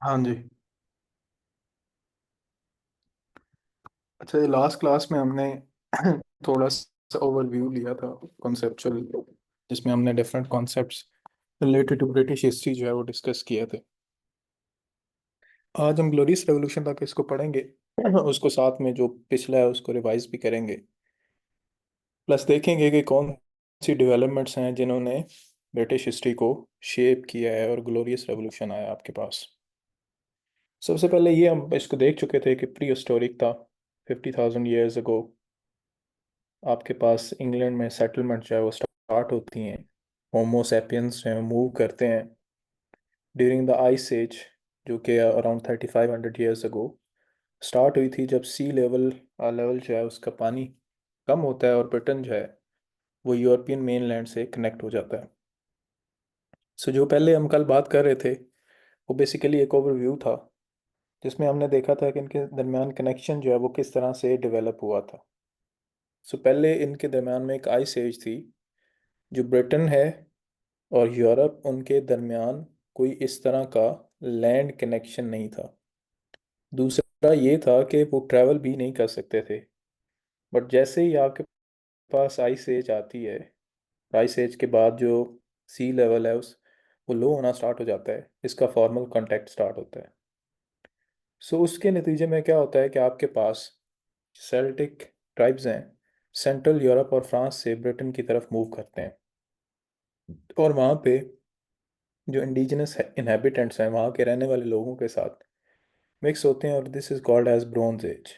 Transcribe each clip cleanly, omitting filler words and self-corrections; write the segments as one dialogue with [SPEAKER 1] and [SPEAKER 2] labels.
[SPEAKER 1] हाँ जी। अच्छा, ये लास्ट क्लास में हमने थोड़ा सा ओवरव्यू लिया था कॉन्सेप्चुअल, जिसमें हमने different concepts related to British history जो है वो डिस्कस किए थे। आज हम ग्लोरियस रेवोल्यूशन तक इसको पढ़ेंगे। उसको साथ में जो पिछला है उसको रिवाइज भी करेंगे, प्लस देखेंगे कि कौन सी डेवलपमेंट्स हैं जिन्होंने ब्रिटिश हिस्ट्री को शेप किया है और ग्लोरियस रेवोल्यूशन आया आपके पास। सबसे पहले ये हम इसको देख चुके थे कि प्री हिस्टोरिक था। 50,000 ईयर्स अगो आपके पास इंग्लैंड में सेटलमेंट जो है वो स्टार्ट होती हैं। होमो सेपियंस जो है मूव करते हैं ड्यूरिंग द आइस एज, जो कि अराउंड 3,500 ईयर्स अगो स्टार्ट हुई थी, जब सी लेवल लेवल जो है उसका पानी कम होता है और ब्रिटेन जो है वो यूरोपियन मेनलैंड से कनेक्ट हो जाता है। सो जो पहले हम कल बात कर रहे थे वो बेसिकली एक ओवरव्यू था, जिसमें हमने देखा था कि इनके दरमियान कनेक्शन जो है वो किस तरह से डेवलप हुआ था। सो पहले इनके दरमियान में एक आइस एज थी। जो ब्रिटेन है और यूरोप, उनके दरमियान कोई इस तरह का लैंड कनेक्शन नहीं था। दूसरा ये था कि वो ट्रैवल भी नहीं कर सकते थे। बट जैसे ही आपके पास आइस एज आती है, आइस एज के बाद जो सी लेवल है उस वो लो होना स्टार्ट हो जाता है, इसका फॉर्मल कांटेक्ट स्टार्ट होता है। सो उसके नतीजे में क्या होता है कि आपके पास सेल्टिक ट्राइब्स हैं, सेंट्रल यूरोप और फ्रांस से ब्रिटेन की तरफ मूव करते हैं। और वहाँ पे जो इंडिजिनस इनहेबिटेंट्स हैं, वहाँ के रहने वाले लोगों के साथ मिक्स होते हैं, और this is called as Bronze Age.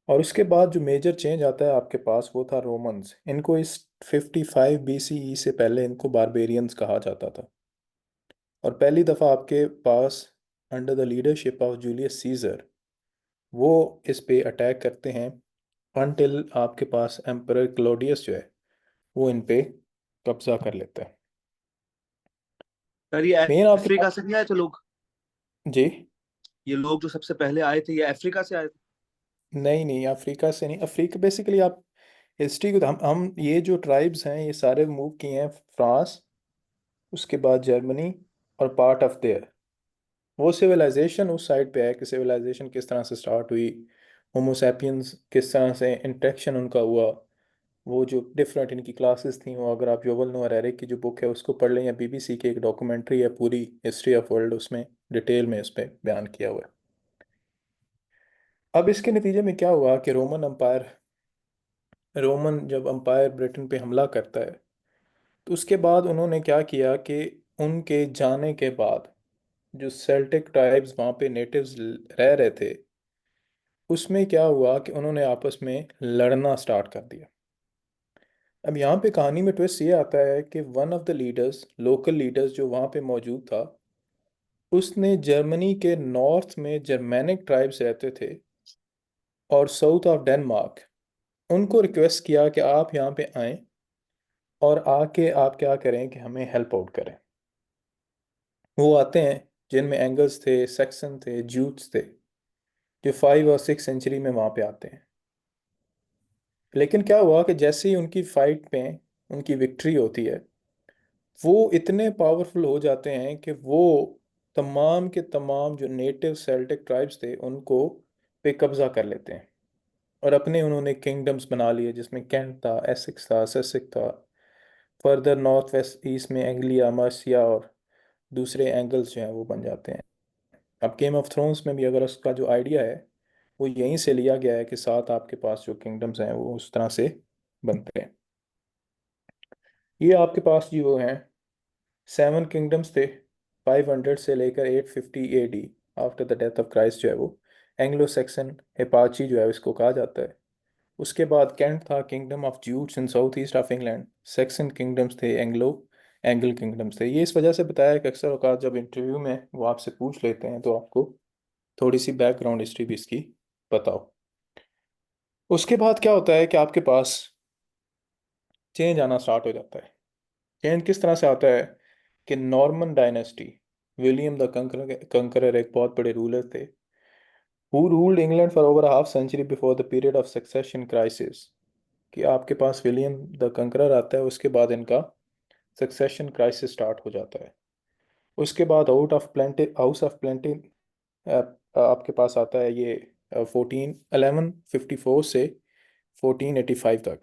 [SPEAKER 1] और उसके बाद जो मेजर चेंज आता है आपके पास वो था रोमन्स। इनको इस 55 BCE से पहले इनको बारबेरियंस कहा जाता था। और पहली दफ़ा आपके पास under the leadership of Julius Caesar वो इस पे अटैक करते हैं, अनटिल आपके पास एम्परर क्लोडियस जो है वो इन पे कब्जा कर लेता है।
[SPEAKER 2] यार ये
[SPEAKER 1] मेन आपके
[SPEAKER 2] अफ्रीका
[SPEAKER 1] पास।
[SPEAKER 2] से नहीं आए थे लोग?
[SPEAKER 1] जी।
[SPEAKER 2] ये लोग जो सबसे पहले आए थे ये अफ्रीका से आए थे?
[SPEAKER 1] नहीं नहीं, अफ्रीका से नहीं। अफ्रीका बेसिकली आप हिस्ट्री को हम ये जो ट्राइब्स हैं ये सारे मूव किए हैं फ्रांस, उसके बाद जर्मनी और पार्ट ऑफ देयर। वो सिविलाइजेशन उस साइड पे है कि सिविलाइजेशन किस तरह से स्टार्ट हुई, होमोसैपियंस किस तरह से इंटरेक्शन उनका हुआ। वो जो डिफरेंट इनकी क्लासेस थी, वो अगर आप योवल नोआ हरारे की जो बुक है उसको पढ़ लें, या बीबीसी की एक डॉक्यूमेंट्री है पूरी हिस्ट्री ऑफ वर्ल्ड, उसमें डिटेल में इस पे बयान किया हुआ है। अब इसके नतीजे में क्या हुआ कि रोमन जब अंपायर ब्रिटेन पे हमला करता है, तो उसके बाद उन्होंने क्या किया कि उनके जाने के बाद जो सेल्टिक ट्राइब्स वहाँ पे नेटिव्स रह रहे थे, उसमें क्या हुआ कि उन्होंने आपस में लड़ना स्टार्ट कर दिया। अब यहाँ पे कहानी में ट्विस्ट ये आता है कि one of the leaders, local leaders जो वहाँ पे मौजूद था, उसने जर्मनी के नॉर्थ में जर्मेनिक ट्राइब्स रहते थे और साउथ ऑफ डेनमार्क, उनको रिक्वेस्ट किया कि आप यहाँ पे आएं और आके आप क्या करें कि हमें हेल्प आउट करें। वो आते हैं, जिनमें एंगल्स थे, सेक्सन थे, जूट्स थे, जो 5 और 6 सेंचुरी में वहाँ पे आते हैं। लेकिन क्या हुआ कि जैसे ही उनकी फाइट में उनकी विक्ट्री होती है, वो इतने पावरफुल हो जाते हैं कि वो तमाम के तमाम जो नेटिव सेल्टिक ट्राइब्स थे उनको पे कब्जा कर लेते हैं, और अपने उन्होंने किंगडम्स बना लिए, जिसमें कैंट था, एसेक्स था, ससेक्स था। फर्दर नॉर्थ वेस्ट ईस्ट में एंग्लिया, मर्सिया और दूसरे एंगल्स जो हैं वो बन जाते हैं। अब गेम ऑफ थ्रोन्स में भी अगर उसका जो आइडिया है वो यहीं से लिया गया है कि साथ आपके पास जो किंगडम्स हैं वो उस तरह से बनते हैं। ये आपके पास जो हैं 7 किंगडम्स थे, 500 से लेकर 850 AD, after the death of Christ जो है वो एंग्लो सेक्सन एपाची जो है इसको कहा जाता है। उसके बाद कैंट था, kingdom of Jutes in south east of England. Section kingdoms थे, एंगल किंगडम्स थे। ये इस वजह से बताया कि अक्सर औकात जब इंटरव्यू में वो आपसे पूछ लेते हैं तो आपको थोड़ी सी बैकग्राउंड हिस्ट्री भी इसकी बताओ। उसके बाद क्या होता है कि आपके पास चेंज आना स्टार्ट हो जाता है। चेंज किस तरह से आता है कि Norman dynasty, William the Conqueror एक बहुत बड़े रूलर थे, who ruled England for over half century before the period of succession crisis. कि आपके पास विलियम द कंकरर आता है, उसके बाद इनका सक्सेशन क्राइसिस स्टार्ट हो जाता है। उसके बाद हाउस ऑफ प्लेंटी आपके पास आता है ये 1154 से 1485 तक।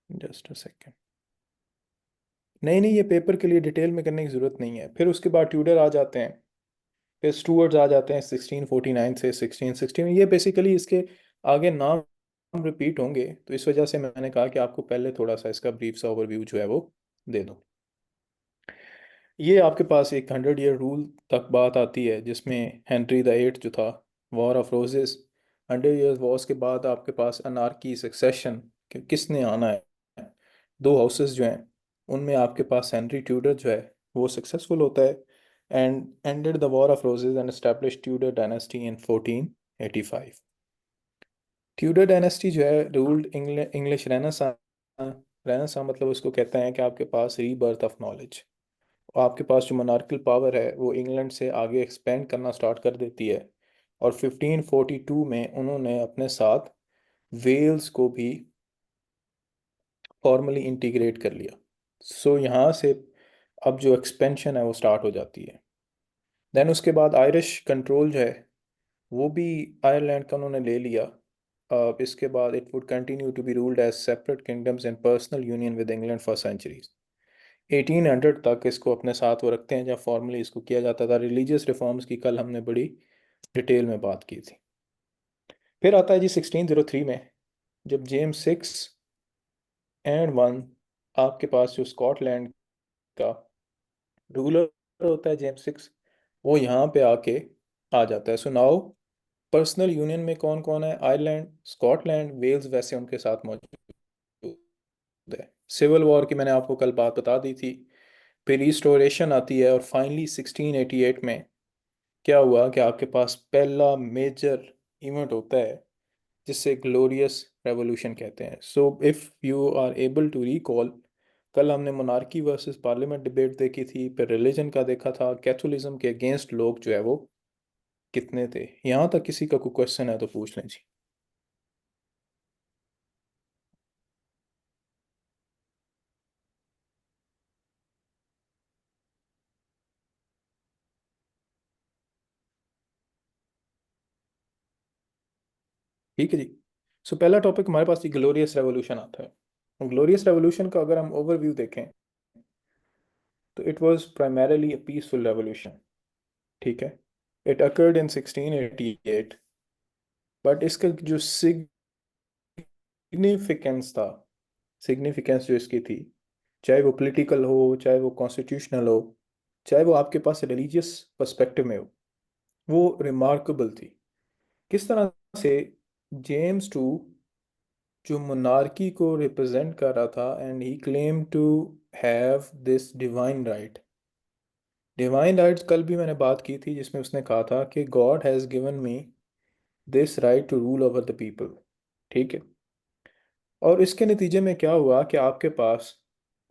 [SPEAKER 1] Just a second. नहीं नहीं, ये पेपर के लिए डिटेल में करने की ज़रूरत नहीं है। फिर उसके बाद ट्यूडर आ जाते हैं। फिर स्टुअर्ट्स आ जाते हैं 1649 से 1660 में। ये बेसिकली इसके आगे नाम रिपीट होंगे, तो इस वजह से मैंने कहा कि आपको पहले थोड़ा सा इसका ब्रीफ सा ओवरव्यू जो है वो दे दूँ। ये आपके पास एक 100 ईयर रूल तक बात आती है, जिसमें हेनरी द एट जो था, war of roses, 100 years Wars के बाद आपके पास अनार्की सक्सेशन, कि किसने आना है। दो हाउसेस जो हैं उनमें आपके पास हेनरी ट्यूडर जो है वो सक्सेसफुल होता है, and ended the war of roses and establish Tudor dynasty in 1485। Tudor dynasty जो है रूल्ड इंग्लिश रेनेसां। रेनेसां मतलब उसको कहते हैं कि आपके पास रीबर्थ ऑफ नॉलेज। आपके पास जो मोनार्कल पावर है वो इंग्लैंड से आगे एक्सपेंड करना स्टार्ट कर देती है। और 1542 में उन्होंने अपने साथ वेल्स को भी फॉर्मली इंटीग्रेट कर लिया। सो यहाँ से अब जो एक्सपेंशन है वो स्टार्ट हो जाती है। देन उसके बाद आयरिश कंट्रोल जो है वो भी आयरलैंड का उन्होंने ले लिया। अब इसके बाद it would continue to be ruled as separate kingdoms in personal union with England for centuries. 1800 तक इसको अपने साथ वो रखते हैं, जब फॉर्मली इसको किया जाता था। रिलीजियस रिफॉर्म्स की कल हमने बड़ी डिटेल में बात की थी। फिर आता है जी 1603 में, जब जेम्स 6 एंड वन, आपके पास जो स्कॉटलैंड का रूलर होता है जेम्स 6, वो यहाँ पे आके आ जाता है। सो नाउ पर्सनल यूनियन में कौन कौन है? आयरलैंड, स्कॉटलैंड, वेल्स वैसे उनके साथ मौजूद है। सिविल वॉर की मैंने आपको कल बात बता दी थी। फिर रिस्टोरेशन आती है, और फाइनली 1688 में क्या हुआ कि आपके पास पहला मेजर इवेंट होता है, जिससे ग्लोरियस रेवोल्यूशन कहते हैं। So if you are able to recall, कल हमने मोनार्की वर्सेस पार्लियामेंट डिबेट देखी थी, फिर रिलीजन का देखा था, कैथोलिज्म के अगेंस्ट लोग जो है वो कितने थे। यहाँ तक किसी का कोई क्वेश्चन है तो पूछ लें जी। ठीक है जी। सो पहला टॉपिक हमारे पास ग्लोरियस रेवोल्यूशन आता है। ग्लोरियस रेवोल्यूशन का अगर हम ओवरव्यू देखें तो it was primarily a peaceful revolution. ठीक है, इट अकर्ड इन 1688, बट इसका जो सिग्निफिकेंस था, सिग्निफिकेंस जो इसकी थी, चाहे वो पॉलिटिकल हो, चाहे वो कॉन्स्टिट्यूशनल हो, चाहे वो आपके पास रिलीजियस पर्सपेक्टिव में हो, वो रिमार्केबल थी। किस तरह से जेम्स 2 जो मोनार्की को रिप्रेजेंट कर रहा था, and he claim to have this divine right. Divine rights कल भी मैंने बात की थी, जिसमें उसने कहा था कि God has given me this right to rule over the people. ठीक है। और इसके नतीजे में क्या हुआ कि आपके पास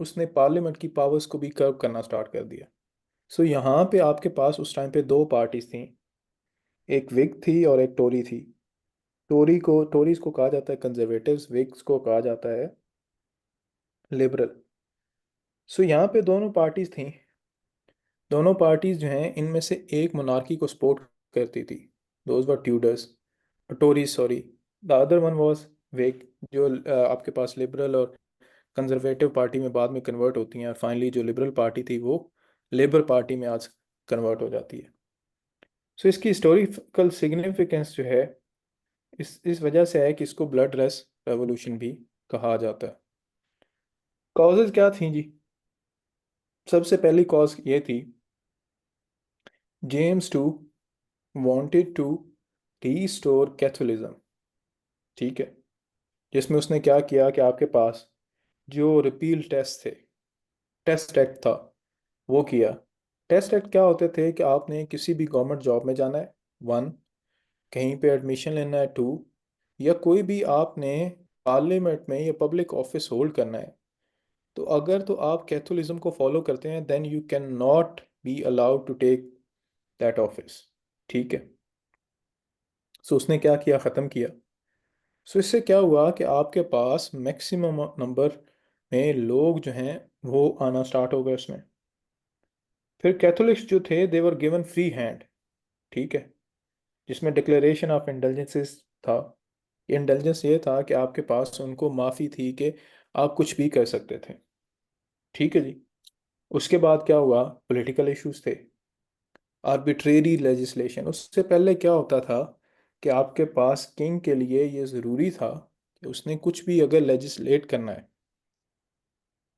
[SPEAKER 1] उसने पार्लियामेंट की पावर्स को भी कर्व करना स्टार्ट कर दिया। सो यहाँ पे आपके पास उस टाइम पे दो पार्टीज थी, एक विग थी और एक टोरी थी। टोरीज को कहा जाता है कंजर्वेटिव्स, विग्स को कहा जाता है लिबरल। सो यहाँ पे दोनों पार्टीज थी। दोनों पार्टीज जो हैं इनमें से एक मोनार्की को सपोर्ट करती थी, those were Tudors, Tories sorry. The other one was Whig, जो आपके पास लिबरल और कंजर्वेटिव पार्टी में बाद में कन्वर्ट होती हैं, और फाइनली जो लिबरल पार्टी थी वो लेबर पार्टी में आज कन्वर्ट हो जाती है। सो इसकी हिस्टोरिकल सिग्निफिकेंस जो है इस वजह से है कि इसको ब्लड रेस रेवोल्यूशन भी कहा जाता है। कॉजेज क्या थी जी? सबसे पहली कॉज ये थी, James 2 wanted to restore Catholicism. ठीक है, जिसमें उसने क्या किया कि आपके पास जो रिपील टेस्ट थे, टेस्ट एक्ट था, वो किया। टेस्ट एक्ट क्या होते थे कि आपने किसी भी गवर्नमेंट जॉब में जाना है, वन, कहीं पे एडमिशन लेना है, टू, या कोई भी आपने पार्लियामेंट में या पब्लिक ऑफिस होल्ड करना है, तो अगर तो आप कैथोलिज्म को फॉलो करते हैं then you can not be allowed to take that office. ठीक है। सो उसने क्या किया, ख़त्म किया। सो इससे क्या हुआ कि आपके पास मैक्सिमम नंबर में लोग जो हैं वो आना स्टार्ट हो गए उसमें। फिर कैथोलिक्स जो थे दे वर गिवन फ्री हैंड, ठीक है, जिसमें डिक्लेरेशन ऑफ इंडल्जेंसेस था। इंडल्जेंस ये था कि आपके पास उनको माफ़ी थी कि आप कुछ भी कर सकते थे, ठीक है जी। उसके बाद क्या हुआ, पॉलिटिकल इश्यूज थे, आर्बिट्रेरी लेजिस्लेशन। उससे पहले क्या होता था कि आपके पास किंग के लिए ये ज़रूरी था कि उसने कुछ भी अगर लेजिस्लेट करना है,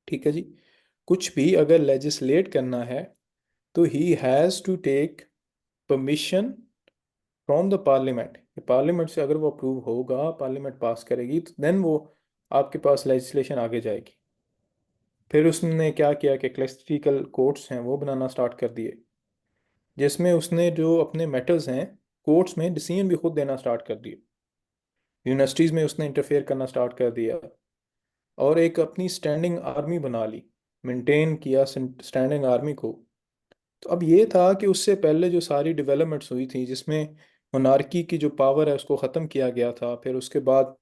[SPEAKER 1] ठीक है जी, कुछ भी अगर लेजिस्लेट करना है तो ही has to take permission from the parliament. Parliament से अगर वो अप्रूव होगा, पार्लियामेंट पास करेगी, तो देन वो आपके पास लेजिस्लेशन आगे जाएगी। फिर उसने क्या किया कि क्लासिकल कोर्ट्स हैं वो बनाना स्टार्ट कर दिए, जिसमें उसने जो अपने मैटर्स हैं कोर्ट्स में डिसीजन भी खुद देना स्टार्ट कर दिए। यूनिवर्सिटीज़ में उसने इंटरफेयर करना स्टार्ट कर दिया, और एक अपनी स्टैंडिंग आर्मी बना ली, मेंटेन किया स्टैंडिंग आर्मी को। तो अब ये था कि उससे पहले जो सारी डेवलपमेंट्स हुई थी, जिसमें मोनार्की की जो पावर है उसको ख़त्म किया गया था, फिर उसके बाद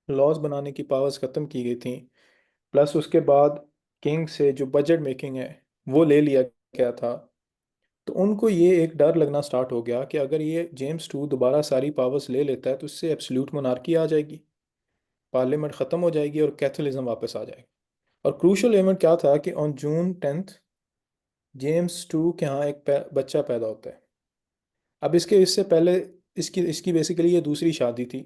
[SPEAKER 1] लॉज बनाने की पावर्स ख़त्म की गई थी, प्लस उसके बाद किंग से जो बजट मेकिंग है वो ले लिया गया था। तो उनको ये एक डर लगना स्टार्ट हो गया कि अगर ये जेम्स टू दोबारा सारी पावर्स ले लेता है तो इससे एब्सोल्यूट मोनार्की आ जाएगी, पार्लियामेंट ख़त्म हो जाएगी और कैथोलिज्म वापस आ जाएगा। और क्रूशल इवेंट क्या था कि ऑन जून 10 जेम्स टू के यहाँ एक बच्चा पैदा होता है। अब इसके इससे पहले इसकी इसकी बेसिकली ये दूसरी शादी थी।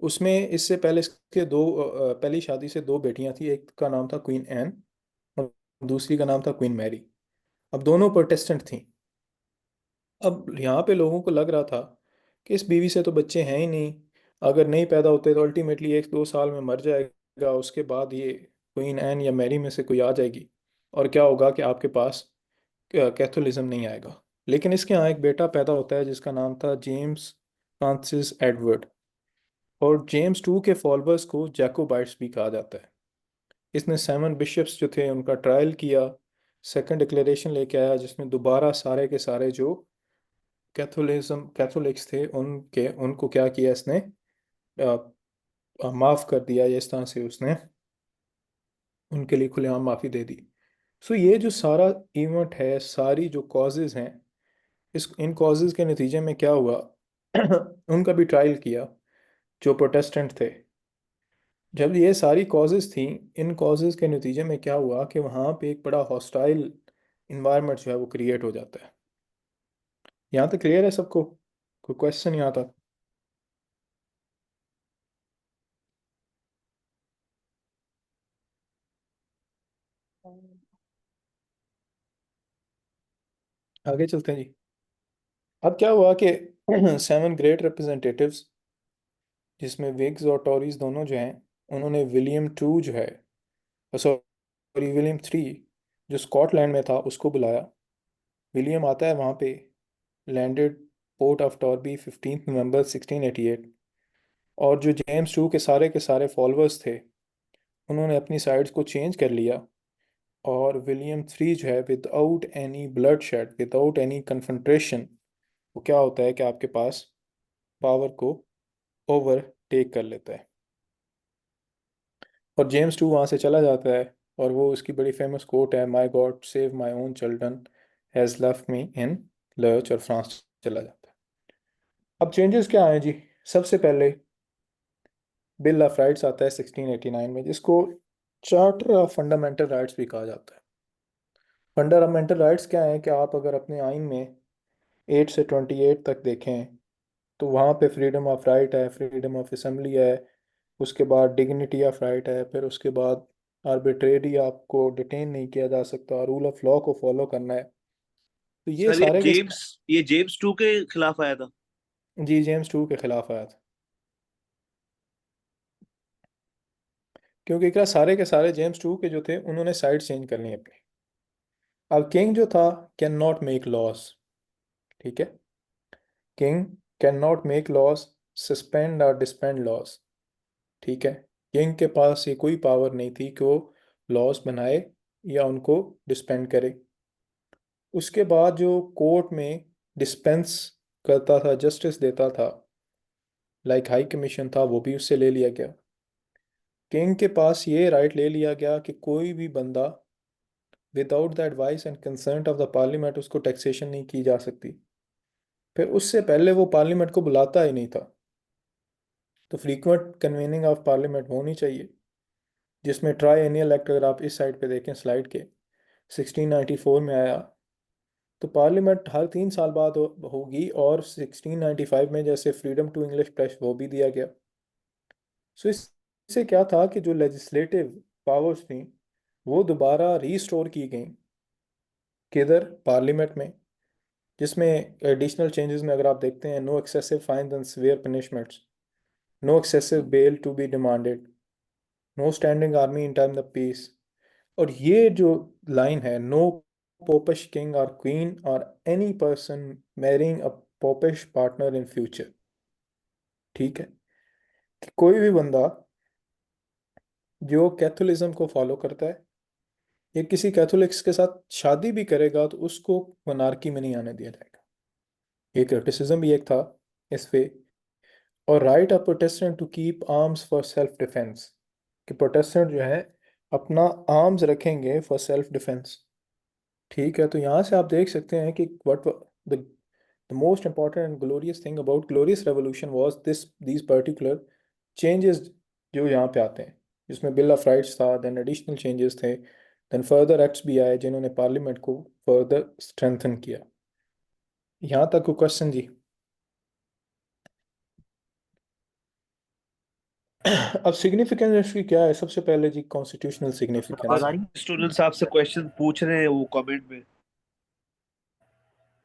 [SPEAKER 1] उसमें इससे पहले इसके पहली शादी से दो बेटियां थी, एक का नाम था क्वीन एन और दूसरी का नाम था क्वीन मैरी। अब दोनों प्रोटेस्टेंट थी। अब यहाँ पे लोगों को लग रहा था कि इस बीवी से तो बच्चे हैं ही नहीं, अगर नहीं पैदा होते तो अल्टीमेटली 1-2 साल में मर जाएगा, उसके बाद ये क्वीन एन या मैरी में से कोई आ जाएगी, और क्या होगा कि आपके पास कैथोलिज्म नहीं आएगा। लेकिन इसके यहाँ एक बेटा पैदा होता है जिसका नाम था जेम्स फ्रांसिस एडवर्ड, और जेम्स टू के फॉलोअर्स को जैकोबाइट्स भी कहा जाता है। इसने 7 बिशप्स जो थे उनका ट्रायल किया, सेकंड डिक्लेरेशन लेके आया, जिसमें दोबारा सारे के सारे जो कैथोलिक्स थे उनके उनको क्या किया इसने, माफ़ कर दिया, या इस तरह से उसने उनके लिए खुलेआम माफ़ी दे दी। सो ये जो सारा इवेंट है, सारी जो कॉजेज़ हैं, इस इन कॉजेज़ के नतीजे में क्या हुआ उनका भी ट्रायल किया जो प्रोटेस्टेंट थे। जब ये सारी कॉजेज़ थी, इन कॉजेज़ के नतीजे में क्या हुआ कि वहाँ पे एक बड़ा हॉस्टाइल इन्वायरमेंट जो है वो क्रिएट हो जाता है। यहाँ तक क्लियर है सबको, कोई क्वेश्चन यहाँ तक? आगे चलते हैं जी। अब क्या हुआ कि 7 ग्रेट रिप्रेजेंटेटिव्स, जिसमें विग्स और टॉरीज दोनों जो हैं, उन्होंने विलियम टू जो है, सॉरी विलियम थ्री जो स्कॉटलैंड में था उसको बुलाया। विलियम आता है वहाँ पे, लैंडेड पोर्ट ऑफ टॉरबी 15 नवंबर 1688। और जो जेम्स टू के सारे फॉलोअर्स थे उन्होंने अपनी साइड्स को चेंज कर लिया, और विलियम थ्री जो है without any blood shed, without any confrontation, वो क्या होता है कि आपके पास पावर को ओवरटेक कर लेता है। और जेम्स टू वहाँ से चला जाता है, और वो उसकी बड़ी फेमस कोट है, my God save my own children has left me in lurch, और फ्रांस चला जाता है। अब चेंजेस क्या आए जी? सबसे पहले बिल ऑफ राइट्स आता है 1689 में, जिसको चार्टर ऑफ फंडामेंटल राइट्स भी कहा जाता है। फंडामेंटल राइट्स क्या है कि आप अगर अपने आइन में 8 से 28 तक देखें तो वहाँ पे फ्रीडम ऑफ राइट है, फ्रीडम ऑफ असेंबली है, उसके बाद डिग्निटी ऑफ राइट है, फिर उसके बाद आर्बिट्रेरी आपको डिटेन नहीं किया जा सकता, रूल ऑफ लॉ को फॉलो करना है। तो ये
[SPEAKER 2] सर
[SPEAKER 1] सारे के
[SPEAKER 2] ये जेम्स टू के खिलाफ आया था।
[SPEAKER 1] जी जेम्स टू के खिलाफ आया था, क्योंकि एकरा सारे के सारे जेम्स टू के जो थे उन्होंने साइड चेंज करनी अपनी। अब किंग जो था कैन नॉट मेक लॉस, ठीक है, king can not make loss, suspend और डिस्पेंड लॉस, ठीक है। किंग के पास ये कोई पावर नहीं थी कि वो लॉस बनाए या उनको डिस्पेंड करे। उसके बाद जो कोर्ट में डिस्पेंस करता था, जस्टिस देता था, लाइक हाई कमीशन था, वो भी उससे ले लिया गया। किंग के पास ये राइट ले लिया गया कि कोई भी बंदा without the advice and consent of the parliament उसको टैक्सेशन नहीं की जा सकती। फिर उससे पहले वो पार्लियामेंट को बुलाता ही नहीं था। तो फ्रीक्वेंट कन्वीनिंग ऑफ पार्लियामेंट होनी चाहिए, जिसमें ट्राई एनियल एक्ट, अगर आप इस साइड पे देखें स्लाइड के, 1694 में आया। तो पार्लियामेंट हर 3 साल बाद होगी, और 1695 में जैसे फ्रीडम टू इंग्लिश प्रेस वो भी दिया गया। सो इससे क्या था कि जो लेजिस्लेटिव पावर्स थी वो दोबारा रीस्टोर की गई, किधर, पार्लियामेंट में। जिसमें एडिशनल चेंजेस में अगर आप देखते हैं, no excessive fine and severe punishments, no excessive bail to be demanded, no standing army in time the peace. और ये जो लाइन है, नो पोपिश किंग और क्वीन और any person marrying a popish partner in future, ठीक है, कि कोई भी बंदा जो कैथोलिज्म को फॉलो करता है या किसी कैथोलिक्स के साथ शादी भी करेगा तो उसको मोनार्की में नहीं आने दिया जाएगा। ये क्रिटिसिज्म भी एक था इस पे। और right of Protestant to keep arms for self defence, कि प्रोटेस्टेंट जो है अपना आर्म्स रखेंगे फॉर सेल्फ डिफेंस। ठीक है, तो यहाँ से आप देख सकते हैं कि what the most important and glorious thing about glorious revolution was these particular changes जो यहाँ पे आते हैं, जिसमें बिल ऑफ राइट्स था, देन एडिशनल चेंजेस थे, देन फर्दर एक्ट्स भी आए जिन्होंने पार्लियामेंट को फर्दर स्ट्रेंथन किया। यहाँ तक को क्वेश्चन जी। अब सिग्निफिकेंस इसकी क्या है, सबसे पहले जी कॉन्स्टिट्यूशनल
[SPEAKER 2] सर
[SPEAKER 1] सिग्निफिकेंस है।
[SPEAKER 2] स्टूडेंट्स आपसे क्वेश्चन पूछ रहे हैं वो कमेंट में।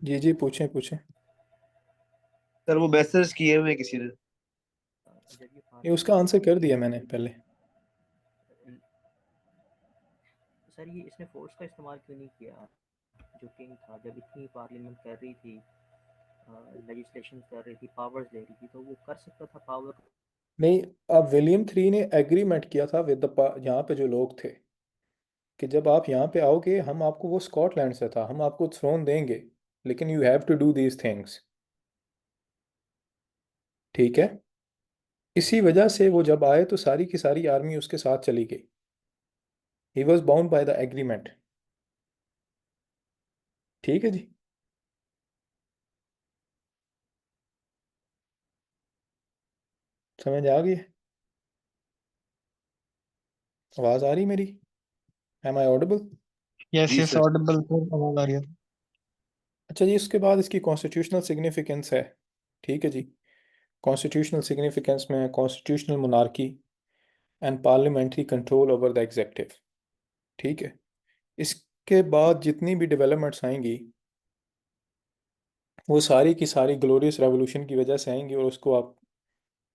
[SPEAKER 1] जी जी, पूछें पूछें।
[SPEAKER 2] सर वो मैसेज किए हुए हैं किसी ने।
[SPEAKER 3] जब ये
[SPEAKER 1] ये उसका
[SPEAKER 3] पार्लियामेंट
[SPEAKER 1] आंसर कर दिया मैंने पहले।
[SPEAKER 3] सर ये इसने फोर्स का इस्तेमाल क्यों नहीं किया? जो किंग था, जब इतनी पार्लियामेंट कर रही थी, लेजिस्लेशन कर रही थी, पावर्स ले रही थी, तो वो कर सकता था पावर।
[SPEAKER 1] नहीं, अब विलियम थ्री ने एग्रीमेंट किया था विद द यहाँ पे जो लोग थे, कि जब आप यहाँ पे आओगे हम आपको, वो स्कॉटलैंड से था, हम आपको थ्रोन देंगे, लेकिन you have to do these things. ठीक है, इसी वजह से वो जब आए तो सारी की सारी आर्मी उसके साथ चली गई। He was bound by the agreement. ठीक है जी। समझ आ गई? आवाज आ रही मेरी? Am I audible?
[SPEAKER 4] यस
[SPEAKER 2] जी
[SPEAKER 4] यस
[SPEAKER 2] सर।
[SPEAKER 4] ऑडिबल तो आवाज आ रही है।
[SPEAKER 1] अच्छा जी, उसके बाद इसकी कॉन्स्टिट्यूशनल सिग्निफिकेंस है। ठीक है जी। कॉन्स्टिट्यूशनल सिग्निफिकेंस में constitutional monarchy and parliamentary control over the adjective. ठीक है, इसके बाद जितनी भी डेवलपमेंट्स आएंगी वो सारी की सारी ग्लोरियस रेवोल्यूशन की वजह से आएंगी, और उसको आप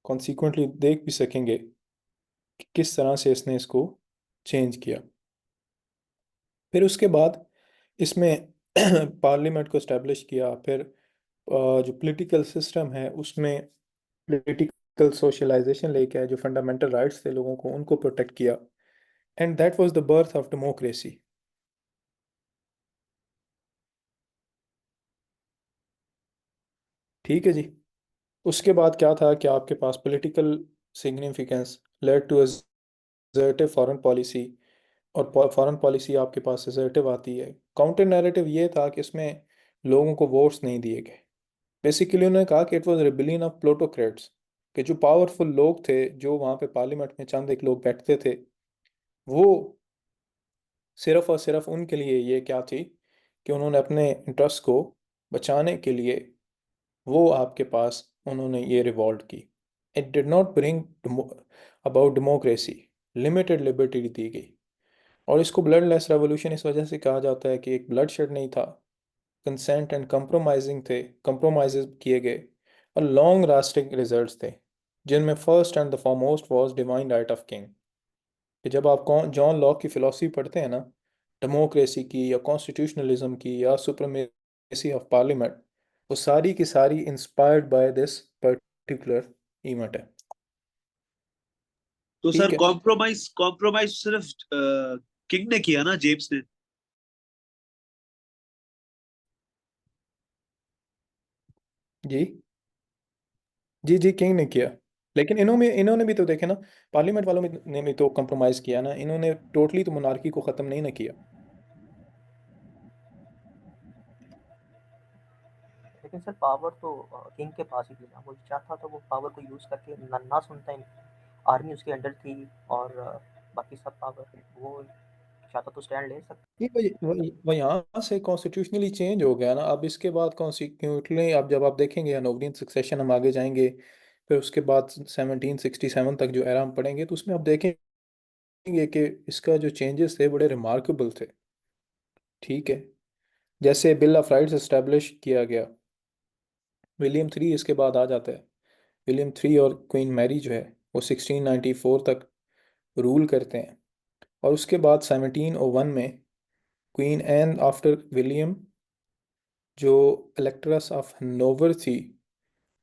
[SPEAKER 1] कॉन्सिक्वेंटली देख भी सकेंगे कि किस तरह से इसने इसको चेंज किया। फिर उसके बाद इसमें पार्लियामेंट को इस्टेब्लिश किया। फिर जो पॉलिटिकल सिस्टम है उसमें पॉलिटिकल सोशलाइजेशन लेके आए, जो फंडामेंटल राइट्स थे लोगों को उनको प्रोटेक्ट किया। And that was the birth of democracy. ठीक है जी। उसके बाद क्या था कि आपके पास political significance led to assertive foreign policy, और फॉरेन पॉलिसी आपके पास असर्टिव आती है। काउंटर नैरेटिव ये था कि इसमें लोगों को वोट्स नहीं दिए गए। बेसिकली उन्होंने कहा कि इट वाज रिबेलियन ऑफ प्लोटोक्रेट्स, कि जो पावरफुल लोग थे, जो वहाँ पे पार्लियामेंट में चंद एक लोग बैठते थे, वो सिर्फ और सिर्फ उनके लिए ये क्या थी कि उन्होंने अपने इंटरेस्ट को बचाने के लिए वो आपके पास उन्होंने ये रिवॉल्ट की। It did not bring about democracy, limited liberty दी गई। और इसको ब्लडलेस रेवोल्यूशन इस वजह से कहा जाता है कि एक ब्लड शेड नहीं था, कंसेंट एंड कंप्रोमाइजिंग थे, कंप्रोमाइजेस किए गए, और लॉन्ग लास्टिंग रिजल्ट्स थे, जिनमें first and the foremost was divine right of king. कि जब आप कौन जॉन लॉक की फिलॉसफी पढ़ते हैं ना, डेमोक्रेसी की या कॉन्स्टिट्यूशनलिज्म की या सुप्रीमेसी ऑफ पार्लियामेंट, वो सारी की सारी inspired by this particular event है।
[SPEAKER 2] तो सर
[SPEAKER 1] ठीक है
[SPEAKER 2] कॉम्प्रोमाइज कॉम्प्रोमाइज सिर्फ किंग ने किया ना, जेम्स ने?
[SPEAKER 1] जी। जी जी, किंग ने किया, लेकिन इन्होंने भी तो देखे ना, पार्लियामेंट वालों ने भी तो कंप्रोमाइज किया ना, इन्होंने टोटली तो मोनार्की को ख़त्म नहीं ना किया।
[SPEAKER 3] लेकिन सर पावर तो किंग के पास ही थी ना, वो चाहता तो वो पावर को यूज़ करके ना सुनता आर्मी उसके अंडर थी, और बाकी सब पावर वो चाहता तो स्टैंड ले सकता।
[SPEAKER 1] ये वो यहाँ से कॉन्स्टिट्यूशनली चेंज हो गया ना। अब इसके बाद कॉन्स्टिट्यूशनली, अब जब आप देखेंगे अनोवरियन सक्सेशन, हम आगे जाएंगे, फिर उसके बाद 1767 तक जो एरा हम पढ़ेंगे, तो उसमें आप देखेंगे कि इसका जो चेंजेस थे बड़े रिमार्केबल थे। ठीक है, जैसे बिल ऑफ राइट्स इस्टेब्लिश किया गया, विलियम थ्री इसके बाद आ जाता है। विलियम थ्री और क्वीन मैरी जो है वो 1694 तक रूल करते हैं। और उसके बाद 1701 में क्वीन एन आफ्टर विलियम, जो इलेक्ट्रेस ऑफ हनोवर थी,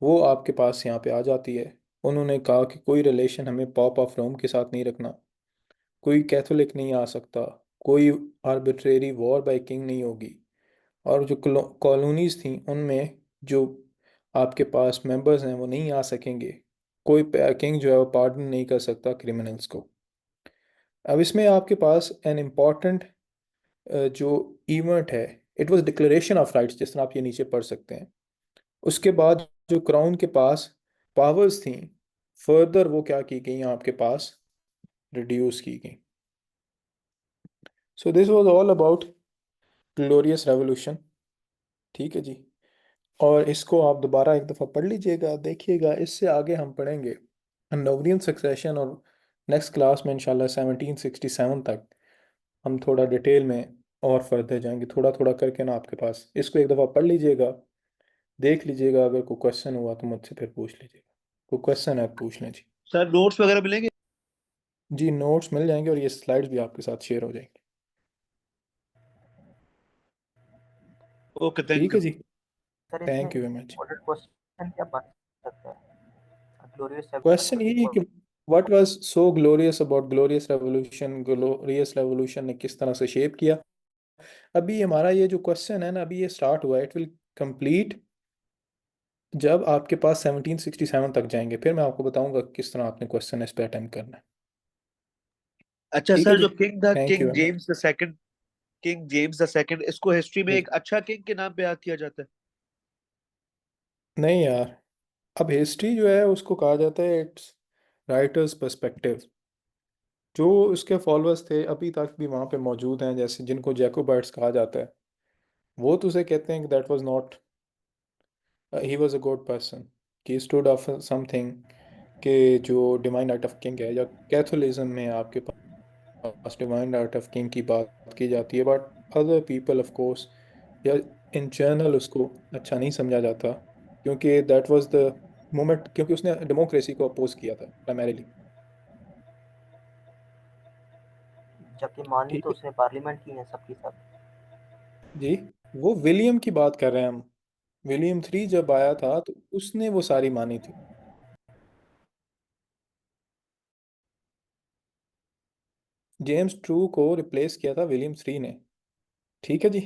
[SPEAKER 1] वो आपके पास यहाँ पे आ जाती है। उन्होंने कहा कि कोई रिलेशन हमें पॉप ऑफ रोम के साथ नहीं रखना, कोई कैथोलिक नहीं आ सकता, कोई आर्बिट्रेरी वॉर बाय किंग नहीं होगी। और जो कॉलोनीज थी उनमें जो आपके पास मेंबर्स हैं वो नहीं आ सकेंगे। कोई किंग जो है वो पार्डन नहीं कर सकता क्रिमिनल्स को। अब इसमें आपके पास एन इम्पॉर्टेंट जो इवेंट है, it was declaration of rights, जिस तरह आप ये नीचे पढ़ सकते हैं। उसके बाद जो क्राउन के पास पावर्स थी, फर्दर वो क्या की गई आपके पास, रिड्यूस की गई। So this was all about glorious revolution. ठीक है जी। और इसको आप दोबारा एक दफ़ा पढ़ लीजिएगा, देखिएगा। इससे आगे हम पढ़ेंगे नवरियन सक्सेशन, और नेक्स्ट क्लास में इंशाल्लाह 1767 तक हम थोड़ा डिटेल में और फर्दर जाएंगे, थोड़ा थोड़ा करके ना। आपके पास इसको एक दफ़ा पढ़ लीजिएगा, देख लीजिएगा, अगर कोई क्वेश्चन हुआ तो मुझसे फिर पूछ लीजिएगा। कोई क्वेश्चन है पूछ लें जी।
[SPEAKER 2] सर नोट्स वगैरह मिलेंगे?
[SPEAKER 1] जी नोट्स मिल जाएंगे, और ये स्लाइड्स भी आपके साथ शेयर हो जाएंगे।
[SPEAKER 2] ओके, थैंक
[SPEAKER 1] ठीक
[SPEAKER 2] यू।
[SPEAKER 1] है जी।
[SPEAKER 3] सर इसमें
[SPEAKER 1] thank you very much.
[SPEAKER 3] Important question क्या बन सकता है ग्लोरियस
[SPEAKER 1] क्वेश्चन
[SPEAKER 3] रेवोल्यूशन
[SPEAKER 1] यही है
[SPEAKER 3] के
[SPEAKER 1] कि what was so glorious about glorious revolution, glorious revolution ने किस तरह से शेप किया। अभी हमारा ये जो क्वेश्चन है ना, अभी ये स्टार्ट हुआ है, इट विल कंप्लीट जब आपके पास 1767 तक जाएंगे, फिर मैं आपको बताऊंगा किस तरह आपने क्वेश्चन इस पे अटेम्प्ट करना है।
[SPEAKER 2] अच्छा
[SPEAKER 1] ठीक है
[SPEAKER 2] सर,
[SPEAKER 1] जी।
[SPEAKER 2] जो किंग था,
[SPEAKER 1] thank you
[SPEAKER 2] king
[SPEAKER 1] very much.
[SPEAKER 2] James the second, king James the second, इसको हिस्ट्री में एक अच्छा किंग के नाम पे याद किया जाता है।
[SPEAKER 1] नहीं यार, अब हिस्ट्री जो है उसको कहा जाता है इट्स राइटर्स पर्सपेक्टिव। जो उसके फॉलोअर्स थे अभी तक भी वहाँ पे मौजूद हैं, जैसे जिनको जैकोबाइट्स कहा जाता है, वो तो उसे कहते हैं कि that was not, he was a good person, कि स्टूड ऑफ समथिंग, कि जो डिवाइन आर्ट ऑफ किंग है, या कैथोलिज्म में आपके पास डिवाइन आर्ट ऑफ किंग की बात की जाती है, but other people of course, या इन जनरल उसको अच्छा नहीं समझा जाता, क्योंकि दैट वाज द मोमेंट, क्योंकि उसने डेमोक्रेसी को अपोज किया था प्राइमरीली।
[SPEAKER 3] जबकि मानी
[SPEAKER 1] ठीक
[SPEAKER 3] तो
[SPEAKER 1] है
[SPEAKER 3] उसने पार्लियामेंट की है सबकी सब।
[SPEAKER 1] जी। वो विलियम की बात कर रहे हैं हम। विलियम थ्री जब आया था तो उसने वो सारी मानी थी। जेम्स ट्रू को रिप्लेस किया था विलियम थ्री ने। ठीक है जी।